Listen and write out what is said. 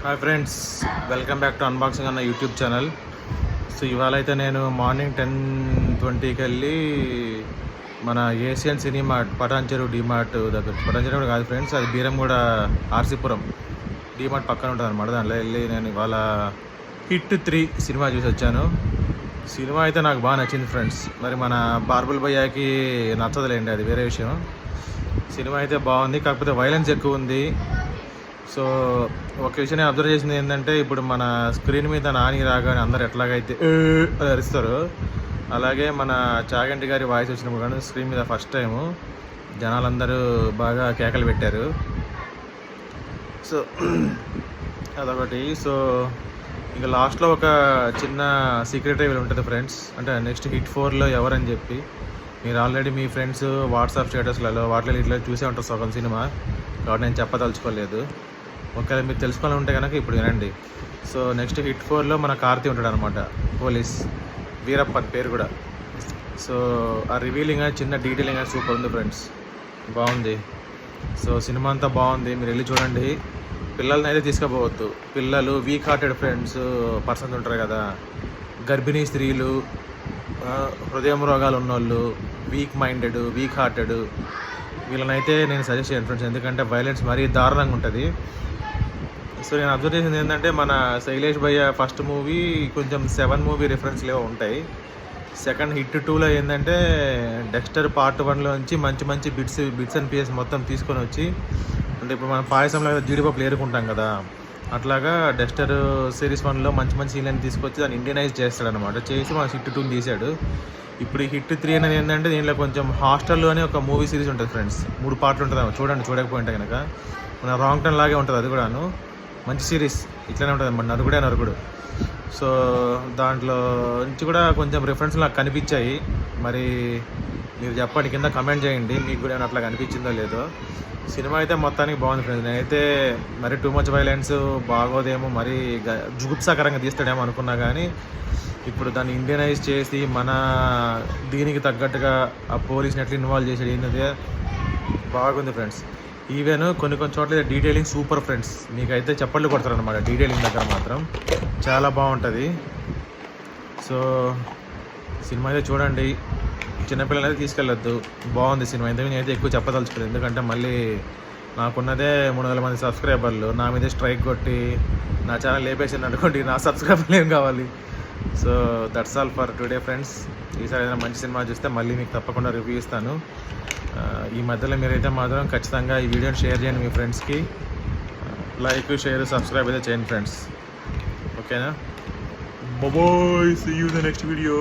Hi friends, welcome back to unboxing అన్న YouTube channel. So ఇవాళ అయితే నేను మార్నింగ్ 10:20కి వెళ్ళి మన ఏషియన్ సినిమార్ట్ పటాన్చెరు డిమార్ట్ దగ్గర, పటాన్చెరు కూడా కాదు ఫ్రెండ్స్, అది బీరంగూడ ఆర్సీపురం డిమార్ట్ పక్కన ఉంటుంది అనమాట. దాంట్లో వెళ్ళి నేను ఇవాళ హిట్ 3 సినిమా చూసి వచ్చాను. సినిమా అయితే నాకు బాగా నచ్చింది ఫ్రెండ్స్. మరి మన బార్బుల్ భయ్యాకి నచ్చదులేండి, అది వేరే విషయం. సినిమా అయితే బాగుంది, కాకపోతే వైలెన్స్ ఎక్కువ ఉంది. సో ఒక విషయం నేను అబ్జర్వ్ చేసింది ఏంటంటే, ఇప్పుడు మన స్క్రీన్ మీద నాని రాగానే అందరు ఎట్లాగైతే అది అరుస్తారు, అలాగే మన చాగంటి గారి వాయిస్ వచ్చినప్పుడు కానీ స్క్రీన్ మీద ఫస్ట్ టైము జనాలందరూ బాగా కేకలు పెట్టారు. సో అదొకటి. సో ఇంకా లాస్ట్లో ఒక చిన్న సీక్రెట్ రివీల్ ఉంటుంది ఫ్రెండ్స్, అంటే నెక్స్ట్ హిట్ 4లో ఎవరని చెప్పి. మీరు ఆల్రెడీ మీ ఫ్రెండ్స్ వాట్సాప్ స్టేటస్లలో వాటిలో ఇట్లా చూసే ఉంటారు సగం సినిమా, కాబట్టి నేను చెప్పదలుచుకోలేదు. ఒకవేళ మీరు తెలుసుకోవాలి ఉంటే కనుక ఇప్పుడు వినండి. సో నెక్స్ట్ హిట్ 4లో మన కార్తీ ఉంటాడు అనమాట, పోలీస్ వీరప్పన్ పేరు కూడా. సో ఆ రివీలింగ్ చిన్న డీటెయిలింగ్ సూపర్ ఉంది ఫ్రెండ్స్, బాగుంది. సో సినిమా అంతా బాగుంది, మీరు వెళ్ళి చూడండి. పిల్లల్ని అయితే తీసుకుపోవద్దు. పిల్లలు, వీక్ హార్టెడ్ ఫ్రెండ్స్ పర్సన్స్ ఉంటారు కదా, గర్భిణీ స్త్రీలు, హృదయం రోగాలు ఉన్నోళ్ళు, వీక్ మైండెడ్, వీక్ హార్టెడ్, వీళ్ళనైతే నేను సజెస్ట్ చేయను ఫ్రెండ్స్, ఎందుకంటే వైలెన్స్ మరీ దారుణంగా ఉంటుంది. సో నేను అబ్జర్వ్ చేసింది ఏంటంటే, మన శైలేష్ భయ్య ఫస్ట్ మూవీ కొంచెం 7 మూవీ రిఫరెన్స్లు ఉంటాయి. సెకండ్ హిట్ 2లో ఏంటంటే డెక్స్టర్ పార్ట్ 1లోంచి మంచి మంచి బిట్స్ అండ్ పీసెస్ మొత్తం తీసుకొని వచ్చి, అంటే ఇప్పుడు మనం పాయసంలో జీడిపప్పులు ఏరుకుంటాం కదా, అట్లాగా డెక్స్టర్ సిరీస్ 1లో మంచి మంచి సీన్లని తీసుకొచ్చి దాన్ని ఇండియనైజ్ చేస్తాడనమాట. చేసి మన హిట్ 2 తీశాడు. ఇప్పుడు ఈ హిట్ 3 అనేది ఏంటంటే, దీంట్లో కొంచెం హాస్టల్లో అని ఒక మూవీ సిరీస్ ఉంటుంది ఫ్రెండ్స్, 3 పార్ట్లు ఉంటుంది, చూడండి చూడకపోయింటే కనుక. మన రాంగ్ టర్న్ లాగే ఉంటుంది, అది కూడాను మంచి సిరీస్, ఇట్లనే ఉంటుంది అన్నమాట, నరుకుడు. సో దాంట్లో నుంచి కూడా కొంచెం రిఫరెన్స్ నాకు కనిపించాయి. మరి మీరు చెప్పండి, కింద కమెంట్ చేయండి, మీకు కూడా ఏమైనా అట్లా కనిపించిందో లేదో. సినిమా అయితే మొత్తానికి బాగుంది ఫ్రెండ్స్. నేనైతే మరి టూ మచ్ వైలెన్స్ బాగోదేమో, మరి జుగుప్సాకరంగా తీస్తాడేమో అనుకున్నా, కానీ ఇప్పుడు దాన్ని ఇండియనైజ్ చేసి మన దీనికి తగ్గట్టుగా ఆ పోలీస్ని ఎట్లా ఇన్వాల్వ్ చేసాడు ఏంటంటే బాగుంది ఫ్రెండ్స్. ఈవెన్ కొన్ని చోట్ల డీటెయిలింగ్ సూపర్ ఫ్రెండ్స్, మీకైతే చప్పట్లు కొడతారనమాట డీటెయిలింగ్ దగ్గర మాత్రం, చాలా బాగుంటుంది. సో సినిమా అయితే చూడండి, చిన్నపిల్లలు అయితే తీసుకెళ్ళొద్దు, బాగుంది సినిమా. ఇంతకు నేనైతే ఎక్కువ చెప్పదలుచుకోలేదు, ఎందుకంటే మళ్ళీ నాకున్నదే 300 మంది సబ్స్క్రైబర్లు, నా మీదే స్ట్రైక్ కొట్టి నా ఛానల్ లేపేసింది అనుకోండి, నా సబ్స్క్రైబర్లు ఏం కావాలి. So that's all for today friends. ఈసారి ఏదైనా మంచి సినిమా చూస్తే మళ్ళీ మీకు తప్పకుండా రివ్యూ ఇస్తాను. ఈ మధ్యలో మీరైతే మాత్రం ఖచ్చితంగా ఈ వీడియోని షేర్ చేయండి మీ ఫ్రెండ్స్కి, లైక్, షేర్, సబ్స్క్రైబ్ అయితే చేయండి ఫ్రెండ్స్. ఓకేనా? Bye, see you in the next video.